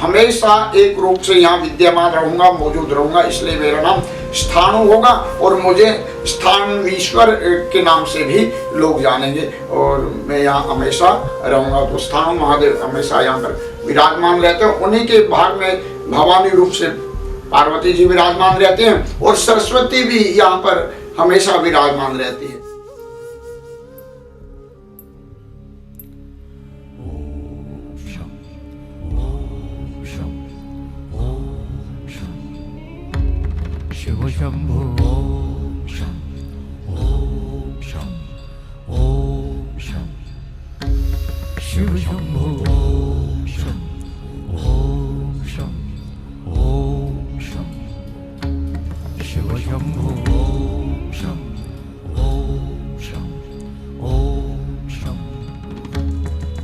हमेशा एक रूप से यहाँ विद्यमान रहूंगा, मौजूद रहूंगा, इसलिए मेरा नाम स्थाणु होगा और मुझे स्थानवीश्वर के नाम से भी लोग जानेंगे और मैं यहाँ हमेशा रहूंगा। तो स्थाणु महादेव हमेशा यहाँ पर विराजमान रहते हैं। उन्हीं के भाग में भवानी रूप से पार्वती जी विराजमान रहते हैं और सरस्वती भी यहाँ पर हमेशा विराजमान रहती है। शिव शंभो ओम शं ओम शं ओम शं शिव शंभो ओम शं ओम शं ओम शं शिव शंभो ओम शं ओम शं ओम शं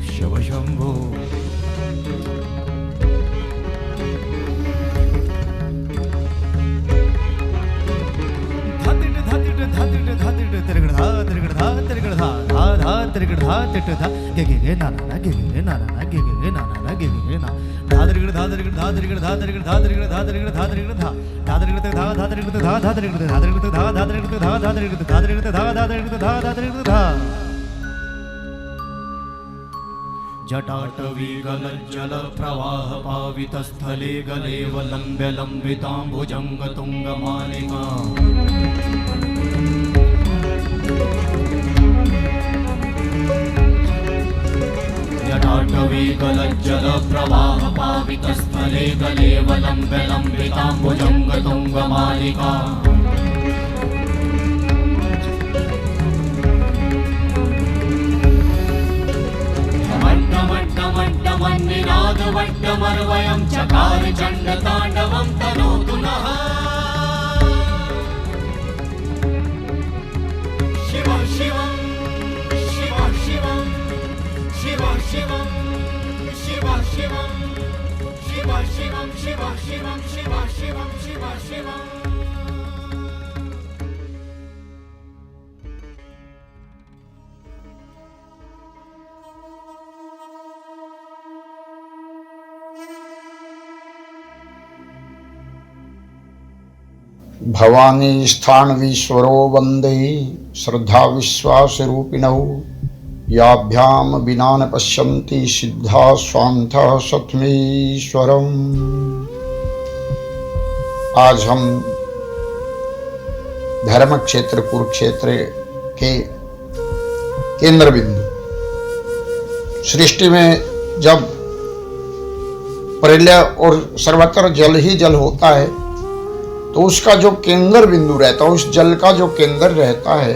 शिव शंभो। जटाटवी गलज्जल प्रवाह पावितस्थले गलेवलम्ब्य लम्बिताम्बुजङ्ग तुङ्गमालिका जटाटवी गलज्जल प्रवाह पावितस्थले गलेवलम्ब्य लम्बिताम्बुजङ्ग तुङ्गमालिका वट्टमर्वयं चकार चण्डताण्डवं तनोतु नः शिव शिवं शिव शिवं शिव शिवं शिव शिवं शिव शिवं शिव शिवं शिव शिवं शिव शिवं। भवानी स्थानवीश्वरो वंदे श्रद्धा विश्वास रूपिणौ याभ्याम विना न पश्यन्ति सिद्धा स्वान्तः सत्मीश्वरम्। आज हम धर्म क्षेत्र कुरुक्षेत्र के केंद्र बिंदु सृष्टि में जब प्रलय और सर्वत्र जल ही जल होता है तो उसका जो केंद्र बिंदु रहता है, उस जल का जो केंद्र रहता है,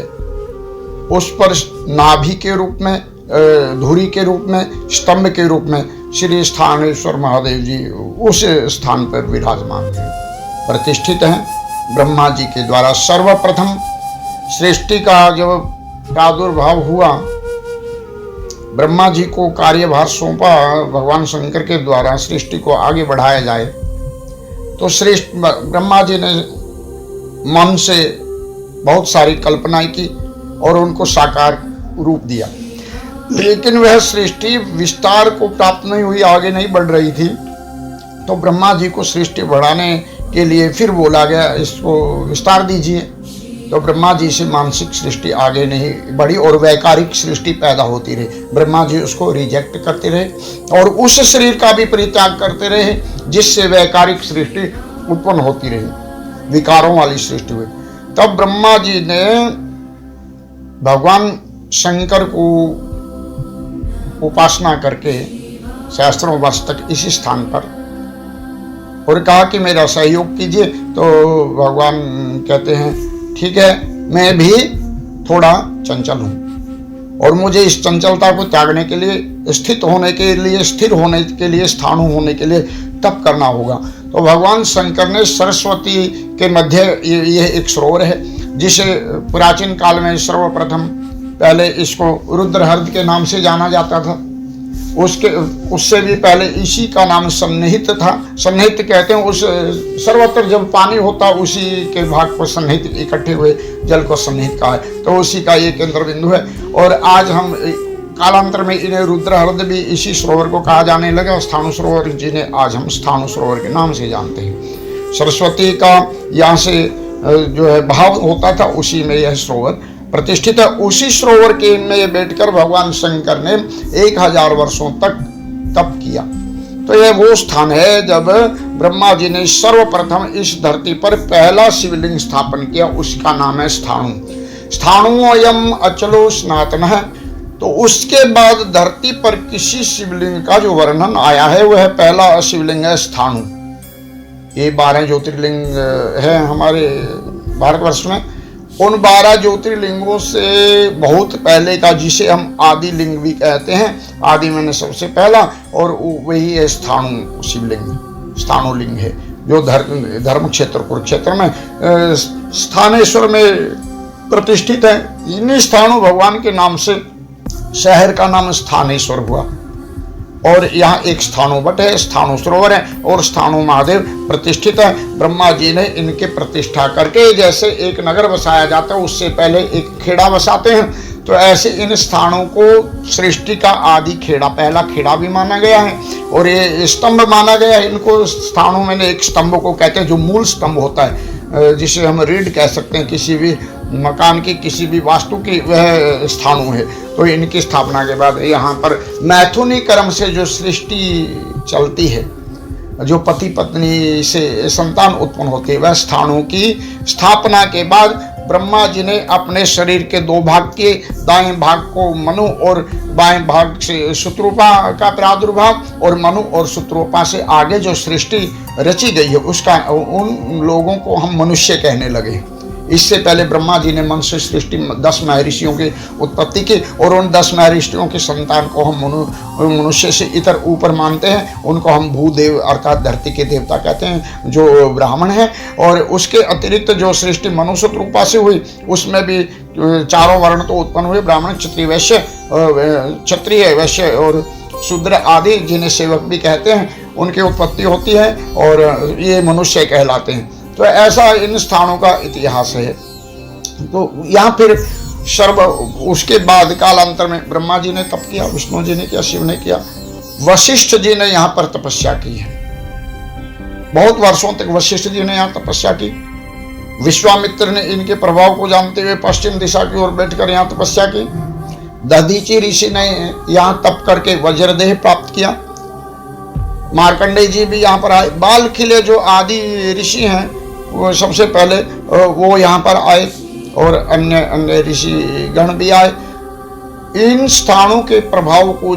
उस पर नाभि के रूप में, धुरी के रूप में, स्तंभ के रूप में श्री स्थानेश्वर महादेव जी उस स्थान पर विराजमान हैं, प्रतिष्ठित हैं। ब्रह्मा जी के द्वारा सर्वप्रथम सृष्टि का जो प्रादुर्भाव हुआ, ब्रह्मा जी को कार्यभार सौंपा भगवान शंकर के द्वारा सृष्टि को आगे बढ़ाया जाए, तो श्रेष्ठ ब्रह्मा जी ने मन से बहुत सारी कल्पनाएं की और उनको साकार रूप दिया, लेकिन वह सृष्टि विस्तार को प्राप्त नहीं हुई, आगे नहीं बढ़ रही थी। तो ब्रह्मा जी को सृष्टि बढ़ाने के लिए फिर बोला गया इसको विस्तार दीजिए। तो ब्रह्मा जी से मानसिक सृष्टि आगे नहीं बढ़ी और वैकारिक सृष्टि पैदा होती रही। ब्रह्मा जी उसको रिजेक्ट करते रहे और उस शरीर का भी परित्याग करते रहे जिससे वैकारिक सृष्टि उत्पन्न होती रही, विकारों वाली सृष्टि हुई। तब ब्रह्मा जी ने भगवान शंकर को उपासना करके शास्त्रों वर्ष तक इसी स्थान पर और कहा कि मेरा सहयोग कीजिए। तो भगवान कहते हैं ठीक है, मैं भी थोड़ा चंचल हूँ और मुझे इस चंचलता को त्यागने के लिए, स्थित होने के लिए, स्थिर होने के लिए, स्थाणु होने के लिए तप करना होगा। तो भगवान शंकर ने सरस्वती के मध्य यह एक सरोवर है जिसे प्राचीन काल में सर्वप्रथम पहले इसको रुद्रहर्द के नाम से जाना जाता था। उससे भी पहले इसी का नाम सन्निहित था। सन्निहित कहते हैं उस सर्वत्र जब पानी होता उसी के भाग पर सन्निहित इकट्ठे हुए जल को सन्निहित कहा है। तो उसी का ये केंद्र बिंदु है। और आज हम कालांतर में इन्हें रुद्रहृद भी इसी सरोवर को कहा जाने लगा। स्थाणु सरोवर जिन्हें आज हम स्थाणु सरोवर के नाम से जानते हैं। सरस्वती का यहाँ से जो है भाव होता था, उसी में यह सरोवर प्रतिष्ठित है। उसी सरोवर के में बैठकर भगवान शंकर ने 1000 वर्षों तक तप किया। तो यह वो स्थान है जब ब्रह्मा जी ने सर्वप्रथम इस धरती पर पहला शिवलिंग स्थापन किया, उसका नाम है स्थाणु। स्थाणुअयम अचलो सनातन है। तो उसके बाद धरती पर किसी शिवलिंग का जो वर्णन आया है वह पहला शिवलिंग है स्थाणु। ये 12 ज्योतिर्लिंग है हमारे भारतवर्ष में। उन 12 ज्योतिर्लिंगों से बहुत पहले का, जिसे हम आदि लिंग भी कहते हैं, आदि मैंने सबसे पहला, और वही है स्थाणु शिवलिंग, स्थाणुलिंग है, जो धर्म क्षेत्र कुरुक्षेत्र में स्थानेश्वर में प्रतिष्ठित है। इन्हीं स्थाणु भगवान के नाम से शहर का नाम स्थानेश्वर हुआ। और यहाँ एक स्थाणु बट है, स्थाणु सरोवर है और स्थाणु महादेव प्रतिष्ठित है। ब्रह्मा जी ने इनके प्रतिष्ठा करके, जैसे एक नगर बसाया जाता है उससे पहले एक खेड़ा बसाते हैं, तो ऐसे इन स्थानों को सृष्टि का आदि खेड़ा, पहला खेड़ा भी माना गया है और ये स्तंभ माना गया है। इनको स्थानों में एक स्तंभ को कहते हैं जो मूल स्तंभ होता है, जिसे हम रीढ़ कह सकते हैं किसी भी मकान की, किसी भी वास्तु की, वह स्थाणु है। तो इनकी स्थापना के बाद यहाँ पर मैथुनी क्रम से जो सृष्टि चलती है, जो पति पत्नी से संतान उत्पन्न होती है, वह स्थाणु की स्थापना के बाद ब्रह्मा जी ने अपने शरीर के 2 भाग किए। दाएं भाग को मनु और बाएं भाग से शत्रुपा का प्रादुर्भाव, और मनु और शत्रुपा से आगे जो सृष्टि रची गई है उसका, उन लोगों को हम मनुष्य कहने लगे। इससे पहले ब्रह्मा जी ने मन से सृष्टि 10 महर्षियों की उत्पत्ति की और उन 10 महर्षियों के संतान को हम मनुष्य से इतर ऊपर मानते हैं। उनको हम भूदेव अर्थात धरती के देवता कहते हैं, जो ब्राह्मण हैं। और उसके अतिरिक्त जो सृष्टि मनुष्य रूपा से हुई उसमें भी 4 वर्ण तो उत्पन्न हुए, ब्राह्मण, क्षत्रिय, वैश्य, क्षत्रिय, वैश्य और शूद्र आदि, जिन्हें सेवक भी कहते हैं, उनकी उत्पत्ति होती है और ये मनुष्य कहलाते हैं। तो ऐसा इन स्थानों का इतिहास है। तो यहाँ फिर उसके बाद कालांतर में ब्रह्मा जी ने तप किया, विष्णु जी ने किया, शिव ने किया, वशिष्ठ जी ने यहाँ पर तपस्या की है। बहुत वर्षों तक वशिष्ठ जी ने यहाँ तपस्या की। विश्वामित्र ने इनके प्रभाव को जानते हुए पश्चिम दिशा की ओर बैठकर यहाँ तपस्या की। दधीचि ऋषि ने यहाँ तप करके वज्रदेह प्राप्त किया। मार्कंडेय जी भी यहाँ पर आए। बाल खिले जो आदि ऋषि हैं वो सबसे पहले वो यहाँ पर आए और अन्य ऋषि गण भी आए। इन स्थानों के प्रभाव को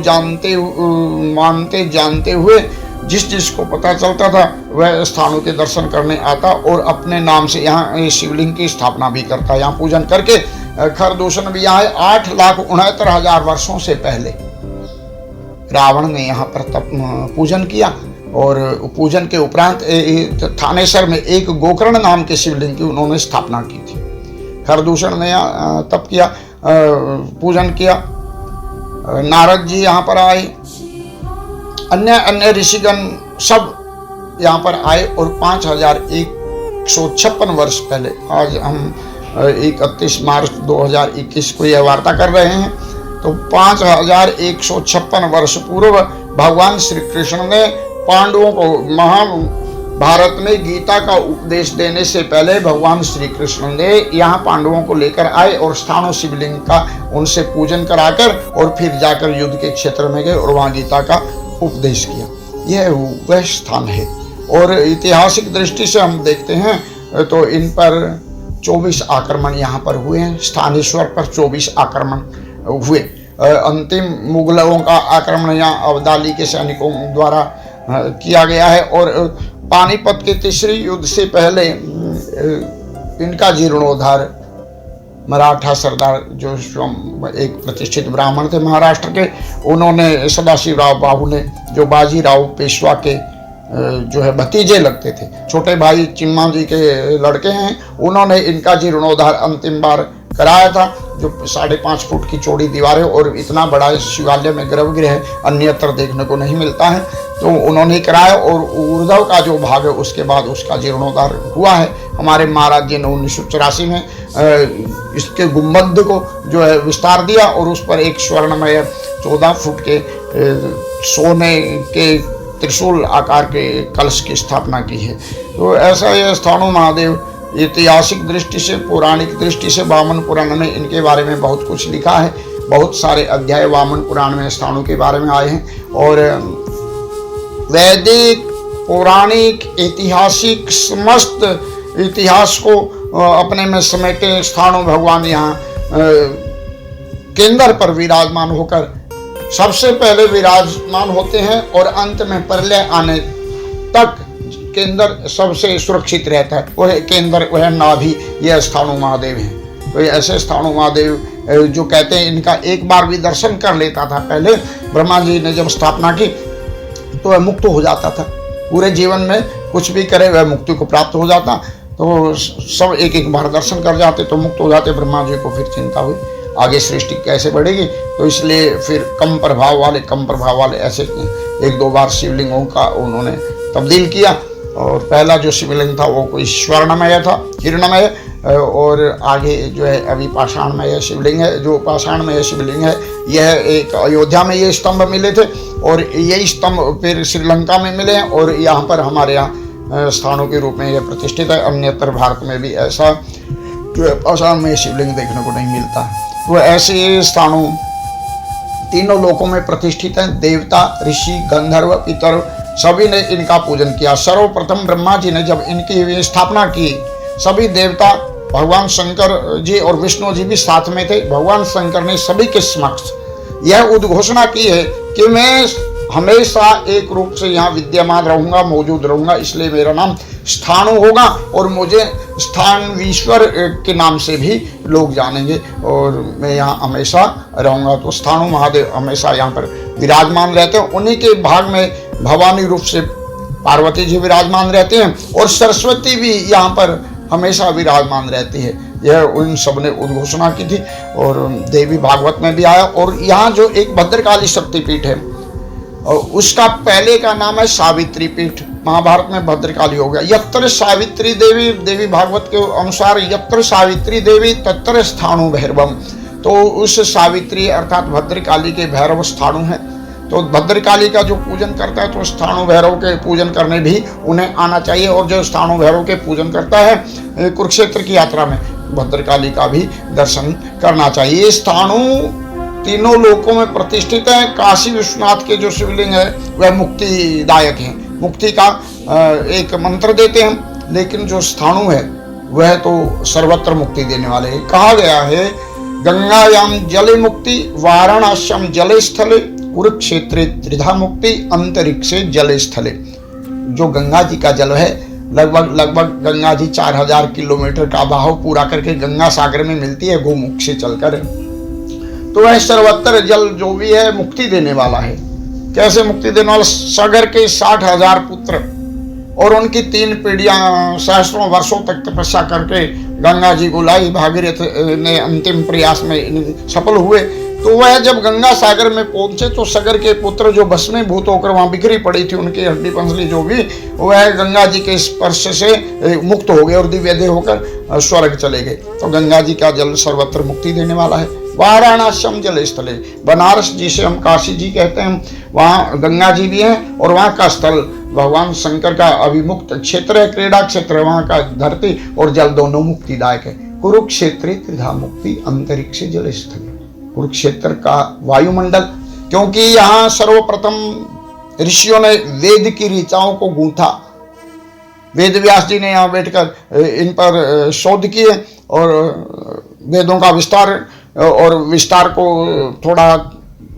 मानते जानते हुए जिसको पता चलता था वह स्थानों के दर्शन करने आता और अपने नाम से यहाँ शिवलिंग की स्थापना भी करता। यहाँ पूजन करके खरदूषण भी यहाँ 8,69,000 वर्षों से पहले रावण ने यहाँ पर पूजन किया और पूजन के उपरांत थानेसर में एक गोकर्ण नाम के शिवलिंग की उन्होंने स्थापना की थी। खरदूषण ने तप किया, पूजन किया। नारद जी यहाँ पर आए, अन्य ऋषिगण सब यहाँ पर आए और 5156 वर्ष पहले, आज हम 31 मार्च 2021 को यह वार्ता कर रहे हैं, तो 5156 वर्ष पूर्व भगवान श्री कृष्ण ने पांडवों को महाभारत में गीता का उपदेश देने से पहले भगवान श्री कृष्ण ने यहाँ पांडवों को लेकर आए और स्थाणु शिवलिंग का उनसे पूजन कराकर और फिर जाकर युद्ध के क्षेत्र में गए और वहाँ गीता का उपदेश किया। यह वह स्थान है। और ऐतिहासिक दृष्टि से हम देखते हैं तो इन पर 24 आक्रमण यहाँ पर हुए हैं। स्थानेश्वर पर 24 आक्रमण हुए। अंतिम मुगलों का आक्रमण यहाँ अब्दाली के सैनिकों द्वारा किया गया है और पानीपत के तीसरे युद्ध से पहले इनका जीर्णोद्धार मराठा सरदार जो एक प्रतिष्ठित ब्राह्मण थे महाराष्ट्र के, उन्होंने सदाशिवराव बाहू ने, जो बाजीराव पेशवा के जो है भतीजे लगते थे, छोटे भाई चिम्मा जी के लड़के हैं, उन्होंने इनका जीर्णोद्धार अंतिम बार कराया था, जो 5.5 फुट की चौड़ी दीवार है और इतना बड़ा इस शिवालय में गर्भगृह है, अन्यत्र देखने को नहीं मिलता है। तो उन्होंने कराया और ऊर्ध्व का जो भाग है उसके बाद उसका जीर्णोद्धार हुआ है। हमारे महाराज जी ने 1984 में इसके गुंबद को जो है विस्तार दिया और उस पर एक स्वर्णमय 14 फुट के सोने के त्रिशूल आकार के कलश की स्थापना की है। तो ऐसा ये स्थाणु महादेव ऐतिहासिक दृष्टि से, पौराणिक दृष्टि से वामन पुराण में इनके बारे में बहुत कुछ लिखा है। बहुत सारे अध्याय वामन पुराण में स्थाणु के बारे में आए हैं और वैदिक, पौराणिक, ऐतिहासिक समस्त इतिहास को अपने में समेटे स्थाणु भगवान यहाँ केंद्र पर विराजमान होकर सबसे पहले विराजमान होते हैं और अंत में प्रलय आने तक केंद्र सबसे सुरक्षित रहता है। वह केंद्र, वह नाभि, यह स्थाणु महादेव है। तो ऐसे स्थाणु महादेव जो कहते हैं इनका एक बार भी दर्शन कर लेता था, पहले ब्रह्मा जी ने जब स्थापना की तो वह मुक्त हो जाता था। पूरे जीवन में कुछ भी करे वह मुक्ति को प्राप्त हो जाता। तो सब एक बार दर्शन कर जाते तो मुक्त हो जाते। ब्रह्मा जी को फिर चिंता हुई आगे सृष्टि कैसे बढ़ेगी, तो इसलिए फिर कम प्रभाव वाले ऐसे 1-2 बार शिवलिंगों का उन्होंने तब्दील किया। और पहला जो शिवलिंग था वो कोई स्वर्णमय था, हिरणमय, और आगे जो है अभी पाषाणमय शिवलिंग है। जो पाषाणमय शिवलिंग है यह एक अयोध्या में ये स्तंभ मिले थे और यही स्तंभ फिर श्रीलंका में मिले हैं और यहाँ पर हमारे यहाँ स्थानों के रूप में यह प्रतिष्ठित है। अन्यत्र भारत में भी ऐसा जो है पाषाणमय शिवलिंग देखने को नहीं मिलता है। तो ऐसे स्थानों तीनों लोकों में प्रतिष्ठित हैं। देवता, ऋषि, गंधर्व, पितर सभी ने इनका पूजन किया। सर्वप्रथम ब्रह्मा जी ने जब इनकी स्थापना की, सभी देवता, भगवान शंकर जी और विष्णु जी भी साथ में थे। भगवान शंकर ने सभी के समक्ष यह उद्घोषणा की है कि मैं हमेशा एक रूप से यहाँ विद्यमान रहूंगा, मौजूद रहूंगा, इसलिए मेरा नाम स्थाणु होगा और मुझे स्थानवीश्वर के नाम से भी लोग जानेंगे और मैं यहाँ हमेशा रहूंगा। तो स्थाणु महादेव हमेशा यहाँ पर विराजमान रहते हैं। उन्हीं के भाग में भवानी रूप से पार्वती जी विराजमान रहते हैं और सरस्वती भी यहाँ पर हमेशा विराजमान रहती है। यह उन सब ने उद्घोषणा की थी और देवी भागवत में भी आया। और यहाँ जो एक भद्रकाली शक्तिपीठ है और उसका पहले का नाम है सावित्री पीठ। महाभारत में भद्रकाली हो गया। यत्र सावित्री देवी, देवी भागवत के अनुसार यत्र सावित्री देवी तत्र स्थाणु भैरवम। तो उस सावित्री अर्थात भद्रकाली के भैरव स्थाणु हैं। तो भद्रकाली का जो पूजन करता है तो स्थाणु भैरव के पूजन करने भी उन्हें आना चाहिए। और जो स्थाणु भैरव के पूजन करता है कुरुक्षेत्र की यात्रा में भद्रकाली का भी दर्शन करना चाहिए। स्थाणु तीनों लोकों में प्रतिष्ठित है। काशी विश्वनाथ के जो शिवलिंग है वह मुक्तिदायक हैं, मुक्ति का एक मंत्र देते हैं, लेकिन जो स्थाणु है वह तो सर्वत्र मुक्ति देने वाले हैं। कहा गया है गंगायाम जले मुक्ति, वाराणस्याम जले स्थले, कुरुक्षेत्रे त्रिधा मुक्ति, अंतरिक्षे जले स्थले। जो गंगा जी का जल है लगभग गंगा जी 4000 किलोमीटर का बहाव पूरा करके गंगा सागर में मिलती है गोमुख से चलकर। तो वह सर्वत्र जल जो भी है मुक्ति देने वाला है। कैसे मुक्ति देने वाला? सागर के 60,000 पुत्र और उनकी 3 पीढ़ियां सहस्रों वर्षों तक तपस्या करके गंगा जी को लाई। भागीरथ ने अंतिम प्रयास में सफल हुए। तो वह जब गंगा सागर में पहुंचे तो सागर के पुत्र जो भस्मीभूत होकर वहां बिखरी पड़ी थी, उनकी हड्डी पंसली जो भी, वह गंगा जी के स्पर्श से मुक्त हो गए और दिव्य देह होकर स्वर्ग चले गए। तो गंगा जी का जल सर्वत्र मुक्ति देने वाला है। वाराणस्याम जल स्थले, बनारस जिसे हम काशी जी कहते हैं, वहाँ गंगा जी भी हैं और वहाँ का स्थल भगवान शंकर का अभिमुक्त क्षेत्र है, क्रीड़ा क्षेत्र है। वहाँ का धरती और जल दोनों मुक्तिदायक है। कुरुक्षेत्र त्रिधा मुक्ति, अंतरिक्ष जल स्थल। कुरुक्षेत्र का वायुमंडल, क्योंकि यहाँ सर्वप्रथम ऋषियों ने वेद की ऋचाओं को गूंथा। वेद व्यास जी ने यहाँ बैठकर इन पर शोध किए और वेदों का विस्तार को थोड़ा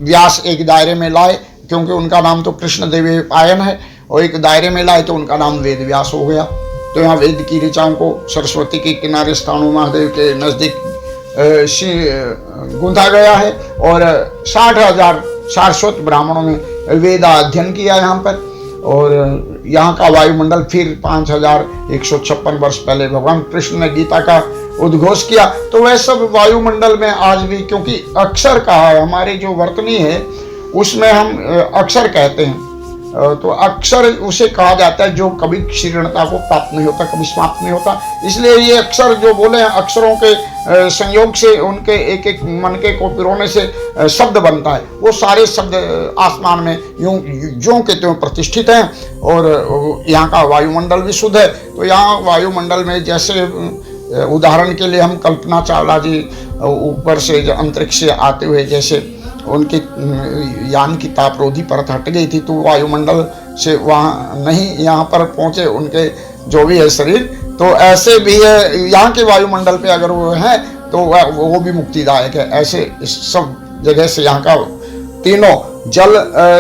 व्यास एक दायरे में लाए, क्योंकि उनका नाम तो कृष्ण देवी आयन है और एक दायरे में लाए तो उनका नाम वेद व्यास हो गया। तो यहाँ वेद की ऋचाओं को सरस्वती के किनारे स्थाणु महादेव के नजदीक गूंथा गया है और 60,000 सारस्वत ब्राह्मणों ने वेदा अध्ययन किया यहाँ पर। और यहाँ का वायुमंडल फिर 5156 वर्ष पहले भगवान कृष्ण ने गीता का उद्घोष किया। तो वह सब वायुमंडल में आज भी, क्योंकि अक्षर कहा है, हमारी जो वर्तनी है उसमें हम अक्षर कहते हैं, तो अक्षर उसे कहा जाता है जो कभी क्षीणता को प्राप्त नहीं होता, कभी समाप्त नहीं होता। इसलिए ये अक्षर जो बोले हैं, अक्षरों के संयोग से, उनके एक एक मनके को पिरोने से शब्द बनता है। वो सारे शब्द आसमान में यूं ज्यों के त्यों प्रतिष्ठित हैं। और यहाँ का वायुमंडल भी शुद्ध है। तो यहाँ वायुमंडल में जैसे उदाहरण के लिए हम कल्पना चावला जी ऊपर से अंतरिक्ष से आते हुए, जैसे उनके यान की तापरोधी परत हट गई थी, तो वायुमंडल से वहाँ नहीं यहाँ पर पहुँचे उनके जो भी है शरीर, तो ऐसे भी है यहाँ के वायुमंडल पे अगर वो है तो वो भी मुक्तिदायक है। ऐसे इस सब जगह से यहाँ का तीनों जल,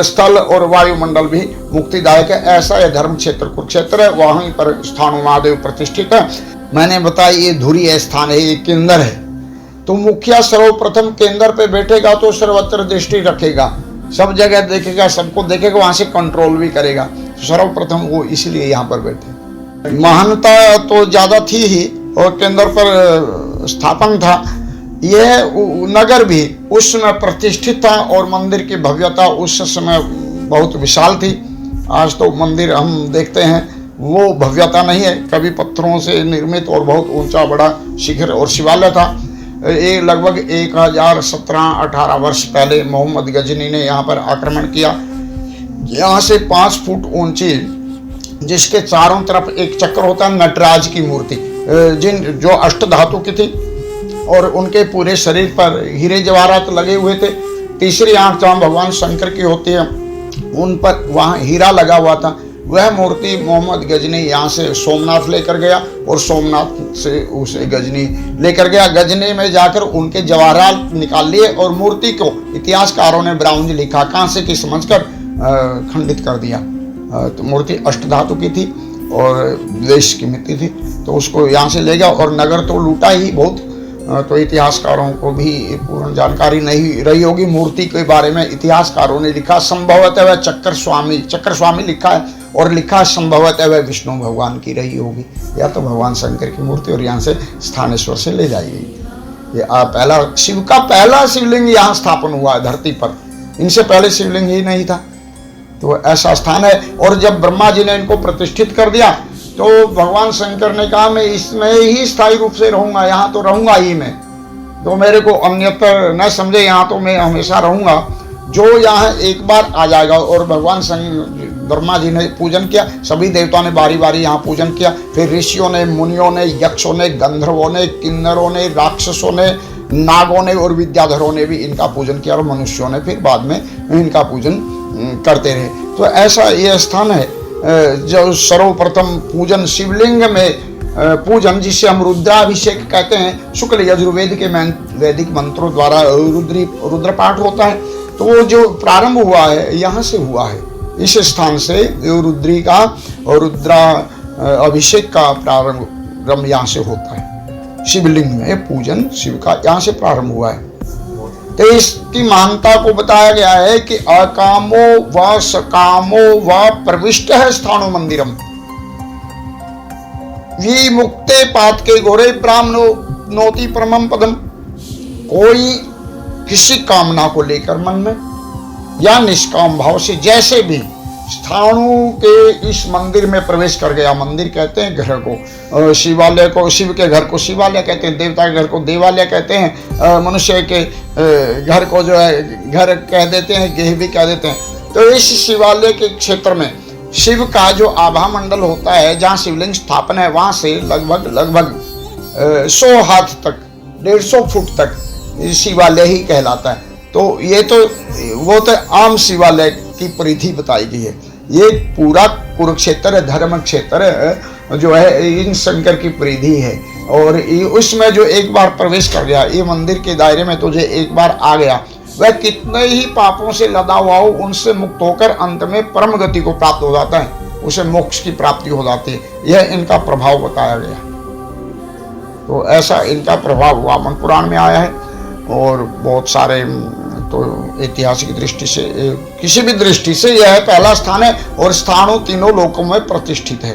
स्थल और वायुमंडल भी मुक्तिदायक है। ऐसा यह धर्म क्षेत्र कुरुक्षेत्र है, वहीं पर स्थाणु महादेव प्रतिष्ठित है। मैंने बताया ये धुरी स्थान है, ये केंद्र है। तो मुखिया सर्वप्रथम केंद्र पे बैठेगा तो सर्वत्र दृष्टि रखेगा, सब जगह देखेगा, सबको देखेगा, वहां से कंट्रोल भी करेगा। सर्वप्रथम वो इसलिए यहाँ पर बैठे। महानता तो ज्यादा थी ही और केंद्र पर स्थापन था। यह नगर भी उस समय प्रतिष्ठित था और मंदिर की भव्यता उस समय बहुत विशाल थी। आज तो मंदिर हम देखते हैं वो भव्यता नहीं है, कभी पत्थरों से निर्मित और बहुत ऊंचा बड़ा शिखर और शिवालय था। ये लगभग 1017-18 वर्ष पहले मोहम्मद गजनी ने यहाँ पर आक्रमण किया। यहाँ से 5 फुट ऊंची, जिसके चारों तरफ एक चक्र होता है, नटराज की मूर्ति जो अष्टधातु की थी और उनके पूरे शरीर पर हीरे जवाहरात लगे हुए थे। तीसरी आंख जहाँ भगवान शंकर की होती है उन पर वहाँ हीरा लगा हुआ था। वह मूर्ति मोहम्मद गजनी यहाँ से सोमनाथ लेकर गया और सोमनाथ से उसे गजनी लेकर गया। गजनी में जाकर उनके जवाहरात निकाल लिए और मूर्ति को इतिहासकारों ने ब्राउंज लिखा कांसे की समझकर खंडित कर दिया। तो मूर्ति अष्टधातु की थी और देश की मिट्टी थी, तो उसको यहाँ से ले गया और नगर तो लूटा ही बहुत। तो इतिहासकारों को भी पूर्ण जानकारी नहीं रही होगी मूर्ति के बारे में। इतिहासकारों ने लिखा संभवतः वह चक्र स्वामी लिखा है और लिखा संभवतः वह विष्णु भगवान की रही होगी, या तो भगवान शंकर की मूर्ति और यहाँ से स्थानेश्वर से ले जाई गई। ये पहला शिव का पहला शिवलिंग यहाँ स्थापन हुआ है धरती पर, इनसे पहले शिवलिंग ही नहीं था। तो ऐसा स्थान है। और जब ब्रह्मा जी ने इनको प्रतिष्ठित कर दिया तो भगवान शंकर ने कहा मैं इसमें ही स्थायी रूप से रहूंगा, यहाँ तो रहूंगा ही मैं, तो मेरे को अन्यत्र न समझे, यहाँ तो मैं हमेशा रहूंगा। जो यहाँ एक बार आ जाएगा। और भगवान ब्रह्मा जी ने पूजन किया, सभी देवताओं ने बारी बारी यहाँ पूजन किया। फिर ऋषियों ने, मुनियों ने, यक्षों ने, गंधर्वों ने, किन्नरों ने, राक्षसों ने, नागों ने और विद्याधरों ने भी इनका पूजन किया और मनुष्यों ने फिर बाद में इनका पूजन करते रहे। तो ऐसा ये स्थान है जो सर्वप्रथम पूजन शिवलिंग में पूजन, जिसे हम रुद्राभिषेक कहते हैं, शुक्ल यजुर्वेद के वैदिक मंत्रों द्वारा रुद्रपाठ होता है। तो वो जो प्रारंभ हुआ है यहाँ से हुआ है, इस स्थान से रुद्री का और रुद्रा अभिषेक का प्रारंभ यहाँ से होता है। शिवलिंग में पूजन शिव का यहाँ से प्रारंभ हुआ है। तो इसकी मान्यता को बताया गया है कि अकामो व सकामो व प्रविष्ट है स्थानो मंदिरम विमुक्ते पात के घोरे ब्राह्मणो नोति परमम पदम। कोई किसी कामना को लेकर मन में या निष्काम भाव से जैसे भी स्थाणु के इस मंदिर में प्रवेश कर गया, मंदिर कहते हैं घर को, शिवालय को, शिव के घर को शिवालय कहते हैं, देवता के घर को देवालय कहते हैं, मनुष्य के घर को जो है घर कह देते हैं, गेह भी कह देते हैं। तो इस शिवालय के क्षेत्र में शिव का जो आभा मंडल होता है, जहाँ शिवलिंग स्थापन है, वहाँ से लगभग 100 हाथ तक, 150 फुट तक शिवालय ही कहलाता है। तो ये तो वो तो आम शिवालय की परिधि बताई गई है। ये पूरा कुरुक्षेत्र है, धर्म क्षेत्र जो है इन शंकर की परिधि है। और उसमें जो एक बार प्रवेश कर गया, ये मंदिर के दायरे में तो जो एक बार आ गया, वह कितने ही पापों से लदा हुआ हो उनसे मुक्त होकर अंत में परम गति को प्राप्त हो जाता है, उसे मोक्ष की प्राप्ति हो जाती है। यह इनका प्रभाव बताया गया। तो ऐसा इनका प्रभाव वामन पुराण में आया है। और बहुत सारे तो ऐतिहासिक दृष्टि से, किसी भी दृष्टि से यह पहला स्थान है और स्थानों तीनों लोकों में प्रतिष्ठित है।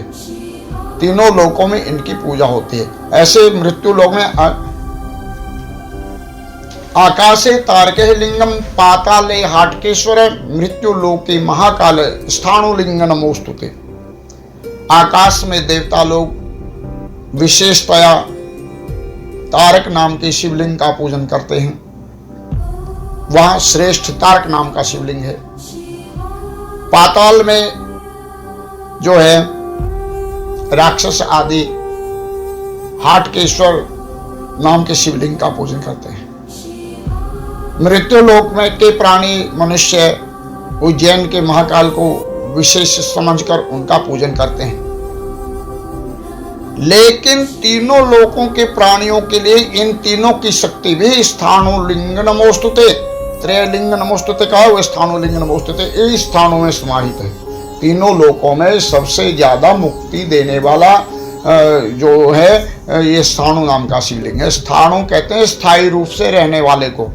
तीनों लोकों में इनकी पूजा होती है। ऐसे मृत्यु लोक में आकाशे तारके लिंगम पाताले हाटकेश्वर मृत्यु लोके महाकाल स्थाणुलिंग नमोस्तुते। आकाश में देवता लोग विशेषतया तारक नाम के शिवलिंग का पूजन करते हैं। वहां श्रेष्ठ तारक नाम का शिवलिंग है। पाताल में जो है राक्षस आदि हाटकेश्वर नाम के शिवलिंग का पूजन करते हैं। मृत्यु लोक में के प्राणी मनुष्य उज्जैन के महाकाल को विशेष समझकर उनका पूजन करते हैं। लेकिन तीनों लोकों के प्राणियों के लिए इन तीनों की शक्ति भी स्थाणुलिंग नमोस्तुते, त्रयलिंग नमोस्तुते कहा, वो स्थाणुलिंग नमोस्तुते इस स्थानों में समाहित है। तीनों लोकों में सबसे ज्यादा मुक्ति देने वाला जो है ये स्थाणु नाम का शिवलिंग है। स्थाणु कहते हैं स्थायी रूप से रहने वाले को,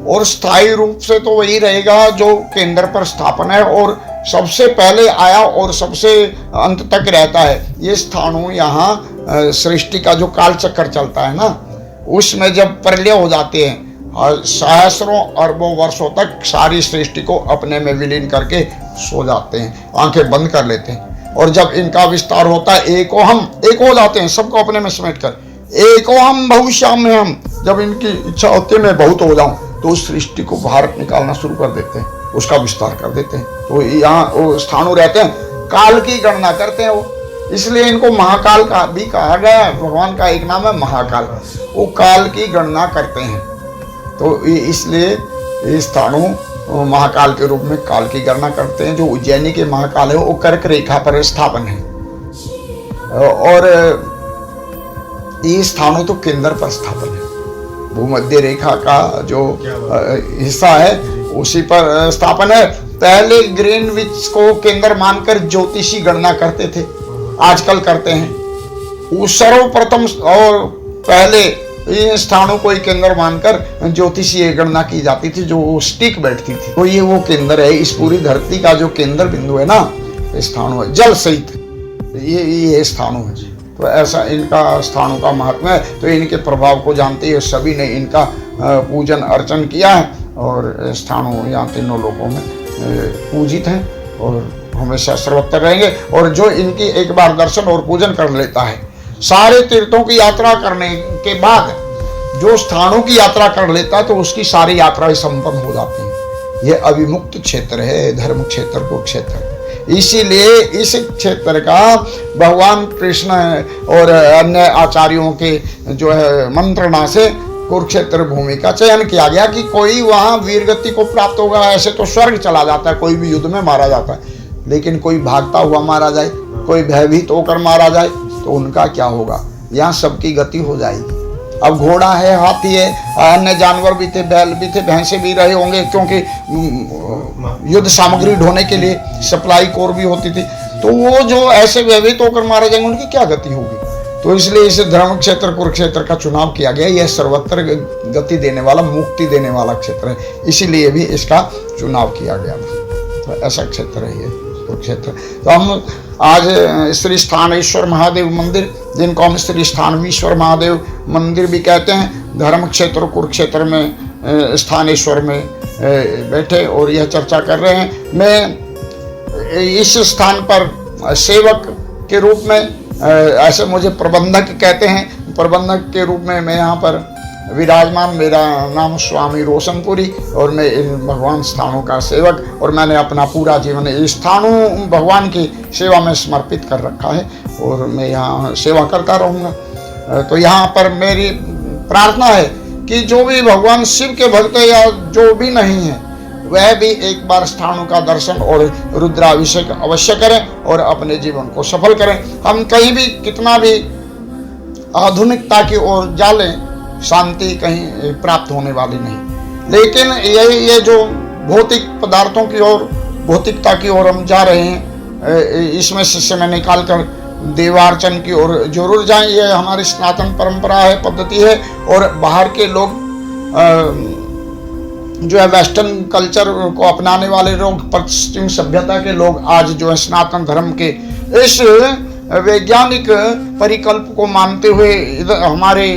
और स्थायी रूप से तो वही रहेगा जो केंद्र पर स्थापन है और सबसे पहले आया और सबसे अंत तक रहता है। ये स्थाणु यहाँ सृष्टि का जो काल चक्कर चलता है ना, उसमें जब प्रलय हो जाते हैं और सहस्रों अरबों वर्षों तक सारी सृष्टि को अपने में विलीन करके सो जाते हैं, आंखें बंद कर लेते हैं। और जब इनका विस्तार होता है एक हो जाते हैं, सबको अपने में समेट कर एको हम भविष्याम में हम, जब इनकी इच्छा होती है मैं बहुत हो जाऊं तो उस सृष्टि को बाहर निकालना शुरू कर देते हैं, उसका विस्तार कर देते हैं। तो यहाँ वो स्थाणु रहते हैं, काल की गणना करते हैं वो, इसलिए इनको महाकाल का भी कहा गया है। भगवान का एक नाम है महाकाल, वो काल की गणना करते हैं। तो इसलिए ये स्थाणु महाकाल के रूप में काल की गणना करते हैं। जो उज्जैनी के महाकाल है वो कर्क रेखा पर स्थापन है, और ये स्थाणु तो केंद्र पर स्थापन है। भूमध्य रेखा का जो हिस्सा है उसी पर स्थापन है। पहले ग्रीनविच को केंद्र मानकर ज्योतिषी गणना करते थे, आजकल करते हैं। वो सर्वप्रथम और पहले इन स्थानों को केंद्र मानकर ज्योतिषीय गणना की जाती थी, जो स्टिक बैठती थी। तो ये वो केंद्र है, इस पूरी धरती का जो केंद्र बिंदु है ना, स्थानु है, जल सहित ये स्थानु है। तो ऐसा इनका स्थानों का महात्मा है। तो इनके प्रभाव को जानते हुए सभी ने इनका पूजन अर्चन किया है, और स्थानों यहाँ तीनों लोगों में पूजित हैं और हमेशा सर्वत्र रहेंगे। और जो इनकी एक बार दर्शन और पूजन कर लेता है, सारे तीर्थों की यात्रा करने के बाद जो स्थानों की यात्रा कर लेता है तो उसकी सारी यात्राएं संपन्न हो जाती हैं। ये अविमुक्त क्षेत्र है, धर्म क्षेत्र, कुरुक्षेत्र। इसीलिए इस क्षेत्र का भगवान कृष्ण और अन्य आचार्यों के जो है मंत्रणा से कुरुक्षेत्र भूमि का चयन किया गया कि कोई वहाँ वीरगति को प्राप्त होगा। ऐसे तो स्वर्ग चला जाता है, कोई भी युद्ध में मारा जाता है, लेकिन कोई भागता हुआ मारा जाए, कोई भयभीत होकर मारा जाए तो उनका क्या होगा? यहाँ सबकी गति हो जाएगी। अब घोड़ा है, हाथी है, अन्य जानवर भी थे, बैल भी थे, भैंसे भी रहे होंगे, क्योंकि युद्ध सामग्री ढोने के लिए सप्लाई कोर भी होती थी। तो वो जो ऐसे भयभीत होकर मारे जाएंगे उनकी क्या गति होगी? तो इसलिए इसे धर्म क्षेत्र कुरुक्षेत्र का चुनाव किया गया। यह सर्वत्र गति देने वाला, मुक्ति देने वाला क्षेत्र है, इसीलिए भी इसका चुनाव किया गया था। तो ऐसा क्षेत्र है ये कुरुक्षेत्र। तो हम आज श्री स्थानेश्वर महादेव मंदिर, जिनको हम श्री स्थानवीश्वर महादेव मंदिर भी कहते हैं, धर्म क्षेत्र कुरुक्षेत्र में स्थानेश्वर में बैठे और यह चर्चा कर रहे हैं। मैं इस स्थान पर सेवक के रूप में, ऐसे मुझे प्रबंधक कहते हैं, प्रबंधक के रूप में मैं यहाँ पर विराजमान। मेरा नाम स्वामी रोशनपुरी और मैं इन भगवान स्थानों का सेवक, और मैंने अपना पूरा जीवन इस स्थानों भगवान की सेवा में समर्पित कर रखा है और मैं यहाँ सेवा करता रहूँगा। तो यहाँ पर मेरी प्रार्थना है कि जो भी भगवान शिव के भक्त है या जो भी नहीं है, वह भी एक बार स्थानों का दर्शन और रुद्राभिषेक अवश्य करें और अपने जीवन को सफल करें। हम कहीं भी कितना भी आधुनिकता की ओर जा लें, शांति कहीं प्राप्त होने वाली नहीं। लेकिन ये जो भौतिक पदार्थों की ओर, भौतिकता की ओर हम जा रहे हैं, इसमें से समय निकाल कर देवार्चन की ओर जरूर जाएं। ये हमारी सनातन परंपरा है, पद्धति है। और बाहर के लोग जो है वेस्टर्न कल्चर को अपनाने वाले लोग, पश्चिम सभ्यता के लोग आज जो है सनातन धर्म के इस वैज्ञानिक परिकल्प को मानते हुए हमारे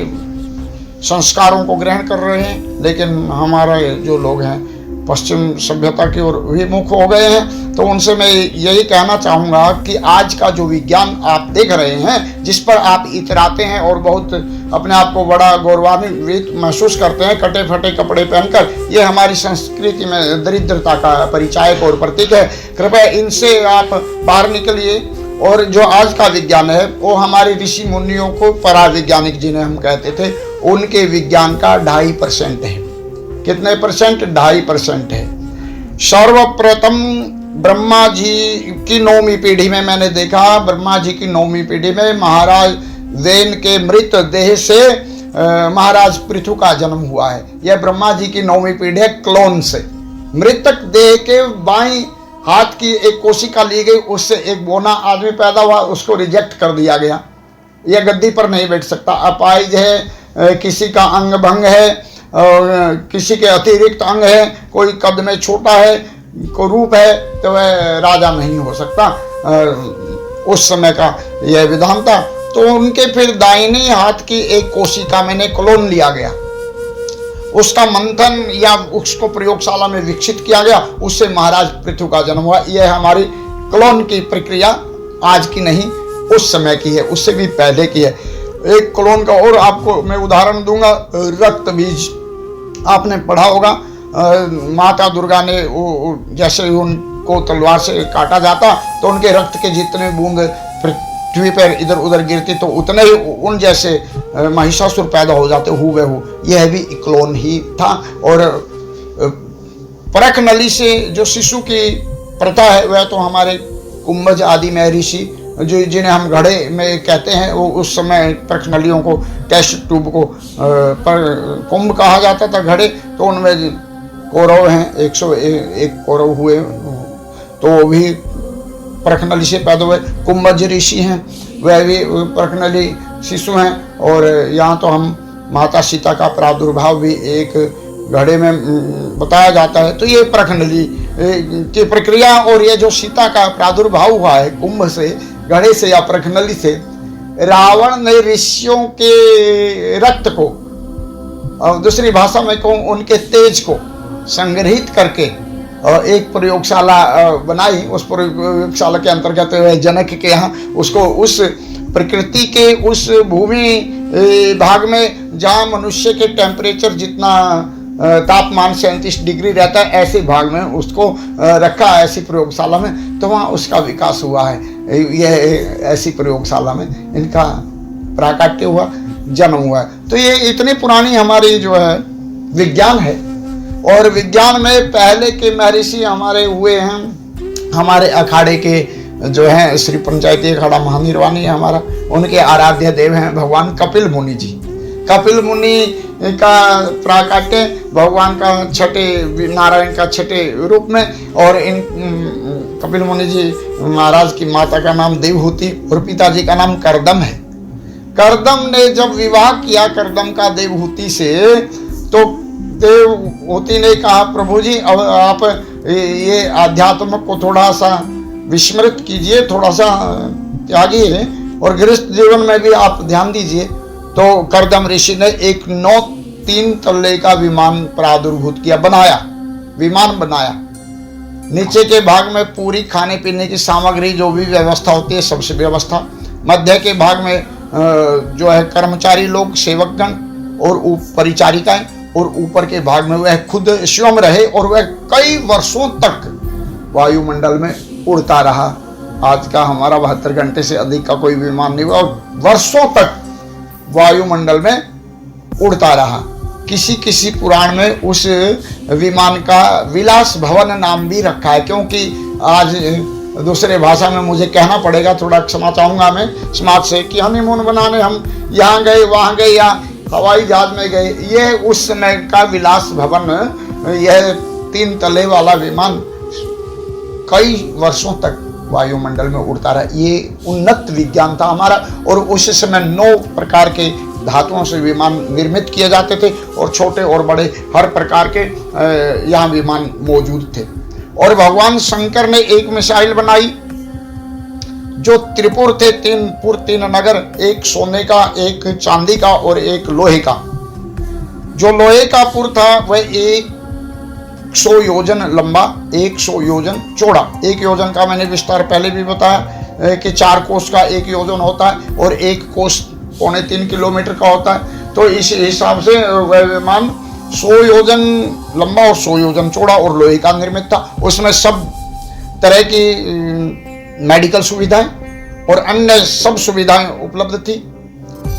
संस्कारों को ग्रहण कर रहे हैं, लेकिन हमारे जो लोग हैं पश्चिम सभ्यता की ओर विमुख हो गए हैं। तो उनसे मैं यही कहना चाहूँगा कि आज का जो विज्ञान आप देख रहे हैं, जिस पर आप इतराते हैं और बहुत अपने आप को बड़ा गौरवान्वित महसूस करते हैं कटे फटे कपड़े पहनकर, ये हमारी संस्कृति में दरिद्रता का परिचायक और प्रतीक है। कृपया इनसे आप बाहर निकलिए। और जो आज का विज्ञान है वो हमारे ऋषि मुनियों को परावैज्ञानिक जिन्हें हम कहते थे, उनके विज्ञान का 2.5% है। कितने परसेंट? 2.5% है। सर्वप्रथम ब्रह्मा जी की 9वीं पीढ़ी में मैंने देखा, ब्रह्मा जी की 9वीं पीढ़ी में महाराज वेन के मृत देह से महाराज पृथु का जन्म हुआ है। यह ब्रह्मा जी की 9वीं पीढ़ी है। क्लोन से मृतक देह के बाईं हाथ की एक कोशिका ली गई, उससे एक बोना आदमी पैदा हुआ, उसको रिजेक्ट कर दिया गया। यह गद्दी पर नहीं बैठ सकता, अपाहिज है, किसी का अंग भंग है और किसी के अतिरिक्त अंग है, कोई कद में छोटा है, को रूप है, तो वह राजा नहीं हो सकता। उस समय का यह विधान था। तो उनके फिर दाहिने हाथ की एक कोशिका में क्लोन लिया गया, उसका मंथन या उसको प्रयोगशाला में विकसित किया गया, उससे महाराज पृथु का जन्म हुआ। यह हमारी क्लोन की प्रक्रिया आज की नहीं, उस समय की है, उससे भी पहले की है। एक क्लोन का और आपको मैं उदाहरण दूंगा, रक्त बीज आपने पढ़ा होगा। माता दुर्गा ने जैसे उनको तलवार से काटा जाता तो उनके रक्त के जितने बूंद पृथ्वी पर इधर उधर गिरती तो उतने ही उन जैसे महिषासुर पैदा हो जाते हूबहू। यह भी क्लोन ही था। और परख नली से जो शिशु की प्रथा है वह तो हमारे कुंभज आदि में ऋषि जो जिन्हें हम घड़े में कहते हैं, वो उस समय परख नलियों को टेस्ट ट्यूब को पर कुंभ कहा जाता था घड़े। तो उनमें कौरव हैं, 101 कौरव हुए, तो वो भी परखनली से पैदा हुए। कुंभज ऋषि हैं, वह भी परखनली शिशु हैं। और यहाँ तो हम माता सीता का प्रादुर्भाव भी एक घड़े में बताया जाता है। तो ये परखनली की प्रक्रिया और ये जो सीता का प्रादुर्भाव हुआ है कुंभ से, घड़े से या परखनली से, रावण ने ऋषियों के रक्त को और दूसरी भाषा में कहूँ उनके तेज को संग्रहित करके एक प्रयोगशाला बनाई। उस प्रयोगशाला के अंतर्गत जनक के यहाँ उसको उस प्रकृति के उस भूमि भाग में जहाँ मनुष्य के टेम्परेचर जितना तापमान 37 डिग्री रहता है, ऐसे भाग में उसको रखा ऐसी प्रयोगशाला में, तो वहाँ उसका विकास हुआ है। यह ऐसी प्रयोगशाला में इनका प्राकट्य हुआ, जन्म हुआ है। तो ये इतनी पुरानी हमारी जो है विज्ञान है। और विज्ञान में पहले के महर्षि हमारे हुए हैं, हमारे अखाड़े के जो हैं श्री पंचायती अखाड़ा महानिर्वाणी है हमारा, उनके आराध्य देव हैं भगवान कपिल मुनि जी। कपिल मुनि का प्राकट्य भगवान का छठे नारायण का छठे रूप में। और इन कपिल मुनि जी महाराज की माता का नाम देवहूति और पिताजी का नाम करदम है। करदम ने जब विवाह किया करदम का देवहूति से, तो देवहूति ने कहा प्रभु जी अब आप ये आध्यात्म को थोड़ा सा विस्मृत कीजिए, थोड़ा सा त्यागिए और गृहस्थ जीवन में भी आप ध्यान दीजिए। तो करदम ऋषि ने एक 3 तल्ले का विमान प्रादुर्भूत किया, बनाया, विमान बनाया। नीचे के भाग में पूरी खाने पीने की सामग्री जो भी व्यवस्था होती है सबसे व्यवस्था, मध्य के भाग में जो है कर्मचारी लोग, सेवकगण और परिचारिकाएं, और ऊपर के भाग में वह खुद स्वयं रहे और वह कई वर्षों तक वायुमंडल में उड़ता रहा। आज का हमारा 72 घंटे से अधिक का कोई विमान नहीं हुआ और वर्षों तक वायुमंडल में उड़ता रहा। किसी किसी पुराण में उस विमान का विलास भवन नाम भी रखा है, क्योंकि आज दूसरे भाषा में मुझे कहना पड़ेगा, थोड़ा क्षमा चाहूँगा मैं समाज से, कि हनीमून बनाने हम यहाँ गए वहाँ गए या हवाई जहाज में गए। ये उस समय का विलास भवन, यह 3 तले वाला विमान कई वर्षों तक वायुमंडल में उड़ता रहा। ये उन्नत विज्ञान था हमारा। और उस समय 9 प्रकार के धातुओं से विमान निर्मित किए जाते थे और छोटे और बड़े हर प्रकार के यहाँ विमान मौजूद थे। और भगवान शंकर ने एक मिसाइल बनाई जो त्रिपुर थे, 3 नगर, एक सोने का, एक चांदी का और एक लोहे का। जो लोहे का पुर था वह 100 योजन लंबा, 100 योजन चौड़ा। 1 योजन का मैंने विस्तार पहले भी बताया कि 4 कोस का 1 योजन होता है और 1 कोस 3.25 किलोमीटर का होता है। तो इस हिसाब से वह विमान 100 योजन लंबा और 100 योजन चौड़ा और लोहे का निर्मित था। उसमें सब तरह की मेडिकल सुविधाएं और अन्य सब सुविधाएं उपलब्ध थी।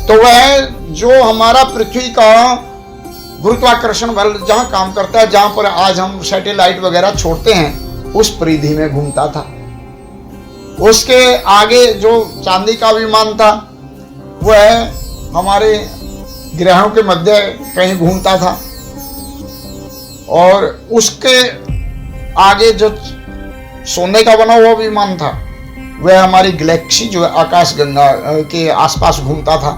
तो वह जो हमारा पृथ्वी का गुरुत्वाकर्षण बल जहां काम करता है, जहां पर आज हम सैटेलाइट वगैरह छोड़ते हैं, उस परिधि में घूमता था। उसके आगे जो चांदी का विमान था वह हमारे ग्रहों के मध्य कहीं घूमता था। और उसके आगे जो सोने का बना हुआ विमान था वह हमारी गैलेक्सी जो है आकाश गंगा के आसपास घूमता था।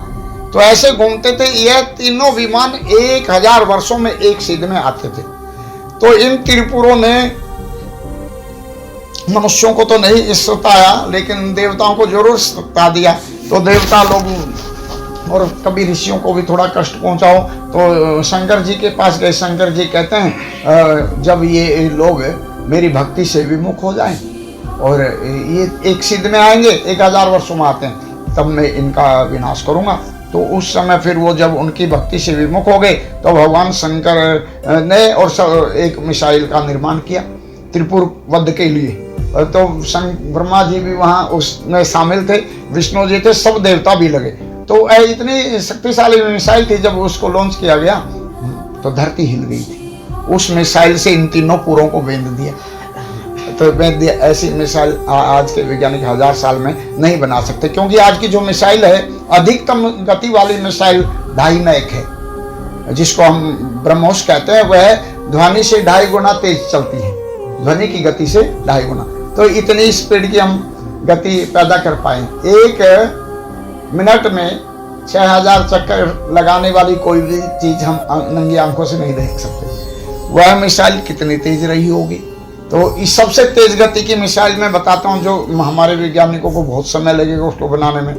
तो ऐसे घूमते थे। यह तीनों विमान 1000 वर्षों में एक सिद्ध में आते थे। तो इन त्रिपुरों ने मनुष्यों को तो नहीं सताया, लेकिन देवताओं को जरूर सता दिया। तो देवता लोग और कभी ऋषियों को भी थोड़ा कष्ट पहुंचाओ तो शंकर जी के पास गए। शंकर जी कहते हैं जब ये लोग मेरी भक्ति से विमुख हो जाएं और ये एक सिद्ध में आएंगे, 1000 वर्षों में आते हैं, तब मैं इनका विनाश करूंगा। तो उस समय फिर वो जब उनकी भक्ति से विमुख हो गए तो भगवान शंकर ने और एक मिसाइल का निर्माण किया त्रिपुर वध के लिए। तो ब्रह्मा जी भी वहाँ उसमें शामिल थे, विष्णु जी थे, सब देवता भी लगे। तो इतनी शक्तिशाली मिसाइल थी, जब उसको लॉन्च किया गया तो धरती हिल गई थी। उस मिसाइल से इन तीनों पुरों को बेंध दिया। तो बेंध दिया। ऐसी मिसाइल आज के वैज्ञानिक 1000 साल में नहीं बना सकते, क्योंकि आज की जो मिसाइल है अधिकतम गति वाली मिसाइल 2.5 मैक है, जिसको हम ब्रह्मोस कहते हैं। वह ध्वनि से 2.5 गुना तेज चलती है, ध्वनि की गति से 2.5 गुना। तो इतनी स्पीड की हम गति पैदा कर पाए। 1 मिनट में 6000 चक्कर लगाने वाली कोई भी चीज हम नंगी आंखों से नहीं देख सकते। वह मिसाइल कितनी तेज रही होगी। तो इस सबसे तेज गति की मिसाइल मैं बताता हूँ, जो हमारे वैज्ञानिकों को बहुत समय लगेगा उसको बनाने में।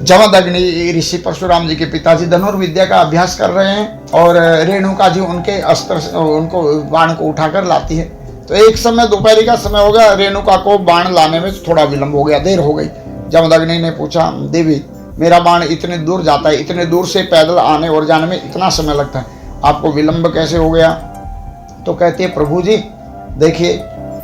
जमदग्नि ऋषि परशुराम जी के पिताजी धनुर्विद्या का अभ्यास कर रहे हैं और रेणुका जी उनके अस्त्र उनको बाण को उठाकर लाती है। तो एक समय दोपहर का समय हो गया, रेणुका को बाण लाने में थोड़ा विलंब हो गया, देर हो गई। जमदग्नि ने पूछा, देवी मेरा बाण इतने दूर जाता है, इतने दूर से पैदल आने और जाने में इतना समय लगता है, आपको विलंब कैसे हो गया? तो कहती है, प्रभु जी देखिए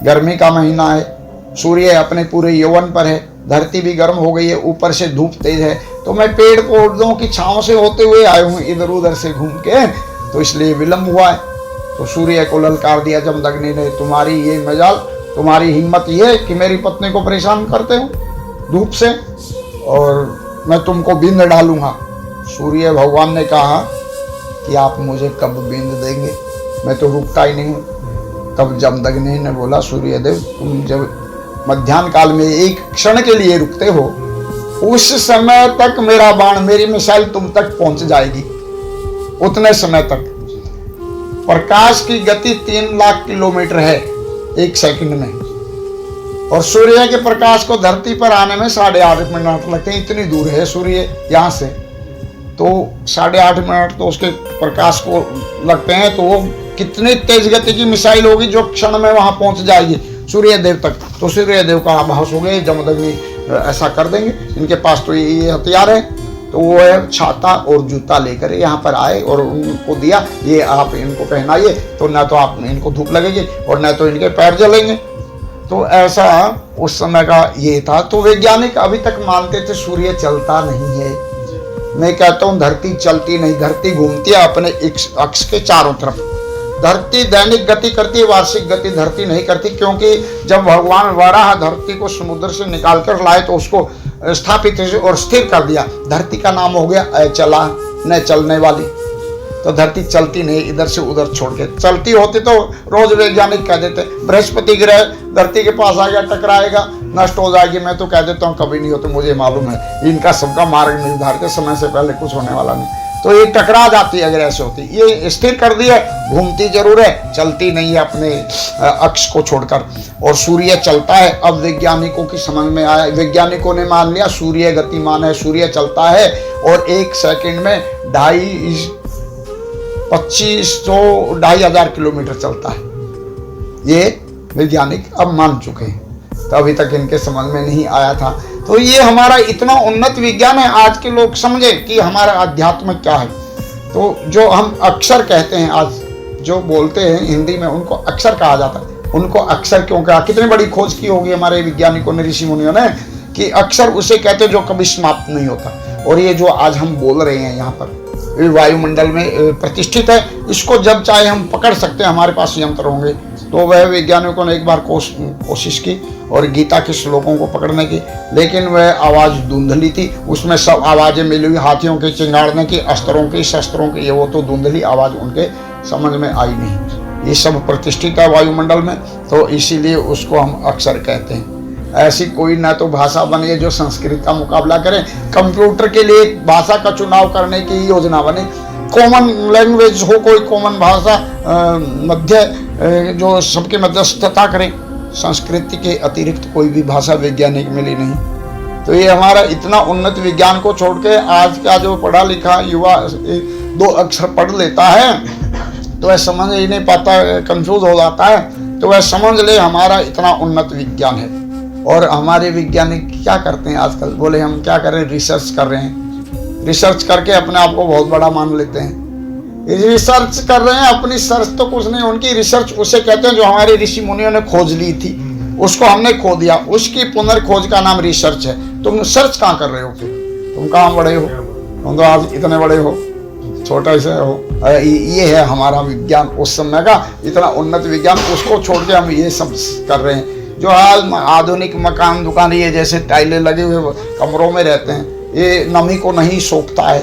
गर्मी का महीना है, सूर्य अपने पूरे यौवन पर है, धरती भी गर्म हो गई है, ऊपर से धूप तेज है, तो मैं पेड़ पौधों की छांव से होते हुए आया हूँ इधर उधर से घूम के, तो इसलिए विलंब हुआ है। तो सूर्य को ललकार दिया जमदग्नि ने, तुम्हारी ये मजाल, तुम्हारी हिम्मत ये कि मेरी पत्नी को परेशान करते हो धूप से, और मैं तुमको बिंद डालूंगा। सूर्य भगवान ने कहा कि आप मुझे कब बिंद देंगे, मैं तो रुकता ही नहीं हूँ। तब जमदग्नि ने बोला, सूर्यदेव तुम जब मध्याह्न काल में एक क्षण के लिए रुकते हो, उस समय तक मेरा बाण, मेरी मिसाइल तुम तक पहुंच जाएगी। उतने समय तक प्रकाश की गति 3 लाख किलोमीटर है 1 सेकंड में, और सूर्य के प्रकाश को धरती पर आने में 8.5 मिनट लगते हैं। इतनी दूर है सूर्य यहाँ से, तो 8.5 मिनट तो उसके प्रकाश को लगते हैं। तो वो कितनी तेज गति की मिसाइल होगी जो क्षण में वहां पहुंच जाएगी सूर्यदेव तक। तो सूर्यदेव का आभास हो गया, जमदग्नि ऐसा कर देंगे, इनके पास तो ये हथियार है। तो वो छाता और जूता लेकर यहाँ पर आए और उनको दिया, ये आप इनको पहनाइए, तो न तो आप इनको धूप लगेगी और न तो इनके पैर जलेंगे। तो ऐसा उस समय का ये था। तो वैज्ञानिक अभी तक मानते थे सूर्य चलता नहीं है। मैं कहता हूँ धरती चलती नहीं, धरती घूमती है अपने अक्ष के चारों तरफ। धरती दैनिक गति करती है, वार्षिक गति धरती नहीं करती, क्योंकि जब भगवान वराह धरती को समुद्र से निकाल कर लाए तो उसको स्थापित और स्थिर कर दिया। धरती का नाम हो गया अचला, न चलने वाली। तो धरती चलती नहीं, इधर से उधर छोड़ के। चलती होती तो रोज वैज्ञानिक कह देते बृहस्पति ग्रह धरती के पास आ गया, टकराएगा, नष्ट हो जाएगी। मैं तो कह देता हूँ कभी नहीं होता, मुझे मालूम है इनका सबका मार्ग निर्धारित समय से पहले कुछ होने वाला नहीं। तो ये टकरा जाती है अगर ऐसे होती। ये स्थिर कर दी है, घूमती जरूर है, चलती नहीं है अपने अक्ष को छोड़कर। और सूर्य चलता है। अब वैज्ञानिकों की समझ में आया, वैज्ञानिकों ने मान लिया सूर्य गतिमान है, सूर्य चलता है और 1 सेकंड में 2,500 किलोमीटर चलता है। ये वैज्ञानिक अब मान चुके हैं, तो अभी तक इनके समझ में नहीं आया था। तो ये हमारा इतना उन्नत विज्ञान है, आज के लोग समझे कि हमारा अध्यात्म क्या है। तो जो हम अक्षर कहते हैं, आज जो बोलते हैं हिंदी में, उनको अक्षर कहा जाता है। उनको अक्षर क्यों कहा? कितनी बड़ी खोज की होगी हमारे वैज्ञानिकों ने, ऋषि मुनियों ने, कि अक्षर उसे कहते हैं जो कभी समाप्त नहीं होता। और ये जो आज हम बोल रहे हैं यहाँ पर वायुमंडल में प्रतिष्ठित है, इसको जब चाहे हम पकड़ सकते हैं, हमारे पास यंत्र होंगे। तो वह वैज्ञानिकों ने एक बार कोशिश की और गीता के श्लोकों को पकड़ने की, लेकिन वह आवाज़ धुंधली थी। उसमें सब आवाज़ें मिली हुई, हाथियों के चिंगाड़ने की, अस्त्रों की, शस्त्रों की, ये वो, तो धुंधली आवाज़ उनके समझ में आई नहीं। ये सब प्रतिष्ठित है वायुमंडल में, तो इसीलिए उसको हम अक्षर कहते हैं। ऐसी कोई ना तो भाषा बने जो संस्कृत का मुकाबला करे, कंप्यूटर के लिए एक भाषा का चुनाव करने की योजना बने, कॉमन लैंग्वेज हो, कोई कॉमन भाषा मध्य जो सबके मध्यस्थता करे। संस्कृत के अतिरिक्त कोई भी भाषा वैज्ञानिक मिली नहीं। तो ये हमारा इतना उन्नत विज्ञान को छोड़ के आज का जो पढ़ा लिखा युवा 2 अक्षर पढ़ लेता है तो वह समझ ही नहीं पाता, कंफ्यूज हो जाता है। तो वह समझ ले हमारा इतना उन्नत विज्ञान है। और हमारे वैज्ञानिक क्या करते हैं आजकल? बोले हम क्या कर रहे हैं? रिसर्च कर रहे हैं। रिसर्च करके अपने आप को बहुत बड़ा मान लेते हैं। रिसर्च कर रहे हैं, अपनी सर्च तो कुछ नहीं, उनकी रिसर्च उसे कहते हैं जो हमारे ऋषि मुनियों ने खोज ली थी, उसको हमने खो दिया, उसकी पुनर्खोज का नाम रिसर्च है। तुम सर्च कहाँ कर रहे हो? फिर तुम कहाँ बड़े हो? तुम तो आज इतने बड़े हो, छोटा से हो। ये है हमारा विज्ञान उस समय का, इतना उन्नत विज्ञान। उसको छोड़ के हम ये सब कर रहे हैं। जो आज आधुनिक मकान दुकान, ये जैसे टाइलें लगे हुए कमरों में रहते हैं, ये नमी को नहीं सोखता है।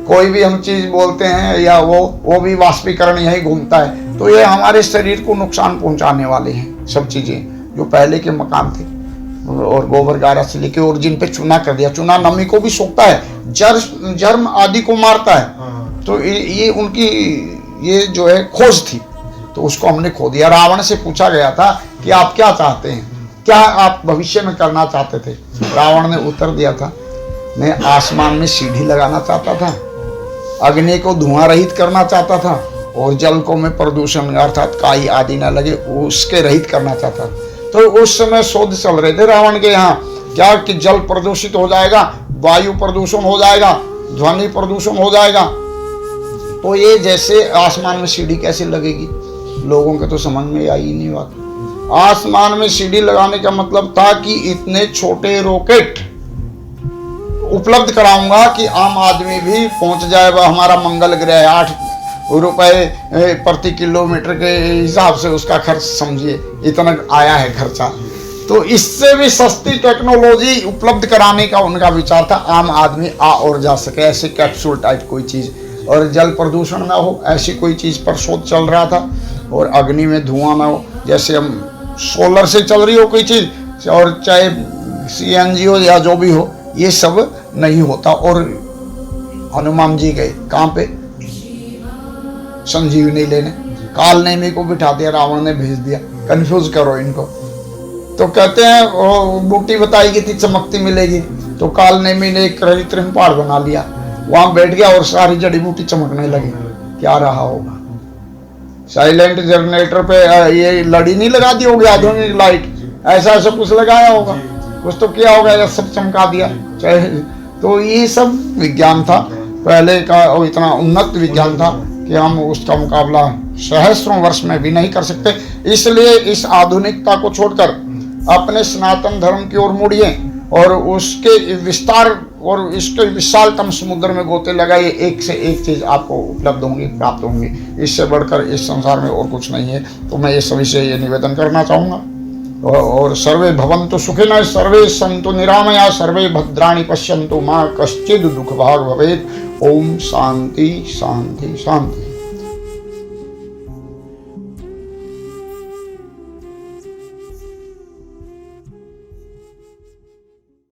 कोई भी हम चीज़ बोलते हैं या वो भी वाष्पीकरण यही घूमता है। तो ये हमारे शरीर को नुकसान पहुंचाने वाले हैं सब चीज़ें। जो पहले के मकान थे और गोबर गारा से लेके और जिन पे चूना कर दिया, चूना नमी को भी सोखता है, जर्म आदि को मारता है। तो ये उनकी ये जो है खोज थी, तो उसको हमने खो दिया। रावण से पूछा गया था कि आप क्या चाहते हैं, क्या आप भविष्य में करना चाहते थे? रावण ने उत्तर दिया था, मैं आसमान में सीढ़ी लगाना चाहता था, अग्नि को धुआं रहित करना चाहता था, और जल को मैं प्रदूषण अर्थात काई आदि न लगे उसके रहित करना चाहता। तो उस समय शोध चल रहे थे रावण के यहाँ, क्या कि जल प्रदूषित हो जाएगा, वायु प्रदूषण हो जाएगा, ध्वनि प्रदूषण हो जाएगा। तो ये जैसे आसमान में सीढ़ी कैसे लगेगी? लोगों के तो समझ में आई ही नहीं बात। आसमान में सीढ़ी लगाने का मतलब था कि इतने छोटे रॉकेट उपलब्ध कराऊंगा कि आम आदमी भी पहुंच जाए। वह हमारा मंगल ग्रह है, 8 रुपए प्रति किलोमीटर के हिसाब से उसका खर्च समझिए, इतना आया है खर्चा। तो इससे भी सस्ती टेक्नोलॉजी उपलब्ध कराने का उनका विचार था, आम आदमी आ और जा सके, ऐसे कैप्सूल टाइप कोई चीज़, और जल प्रदूषण ना हो, ऐसी कोई चीज़ पर शोध चल रहा था। और अग्नि में धुआं ना हो, जैसे हम सोलर से चल रही हो कोई चीज़, और चाहे CNG हो या जो भी हो, ये सब नहीं होता। और हनुमान जी गए कहाँ पे? संजीवनी लेने। काल नेमी को बिठा दिया, रावण ने भेज दिया, कंफ्यूज करो इनको। तो कहते हैं वो बूटी बताई थी चमकती मिलेगी, तो काल नेमी ने एक कृत्रिम पहाड़ बना लिया, वहां बैठ गया और सारी जड़ी बूटी चमकने लगी। क्या रहा होगा? साइलेंट जनरेटर पे ये लड़ी नहीं लगा दी होगी, आधुनिक लाइट, ऐसा ऐसा कुछ लगाया होगा, कुछ तो किया होगा, या सब चमका दिया। चाहे तो ये सब विज्ञान था पहले का, और इतना उन्नत विज्ञान था कि हम उसका मुकाबला सहस्रों वर्ष में भी नहीं कर सकते। इसलिए इस आधुनिकता को छोड़कर अपने सनातन धर्म की ओर मुड़िए और उसके विस्तार और इसके विशालतम समुद्र में गोते लगाइए। एक से एक चीज़ आपको उपलब्ध होंगी, प्राप्त होंगी। इससे बढ़कर इस संसार में और कुछ नहीं है। तो मैं ये सभी से ये निवेदन करना चाहूँगा। और सर्वे भवन्तु सुखिनः, सर्वे सन्तु निरामया, सर्वे भद्राणि पश्यन्तु, मा कश्चित् दुःखभाग् भवेत्। ओम शांति शांति शांति।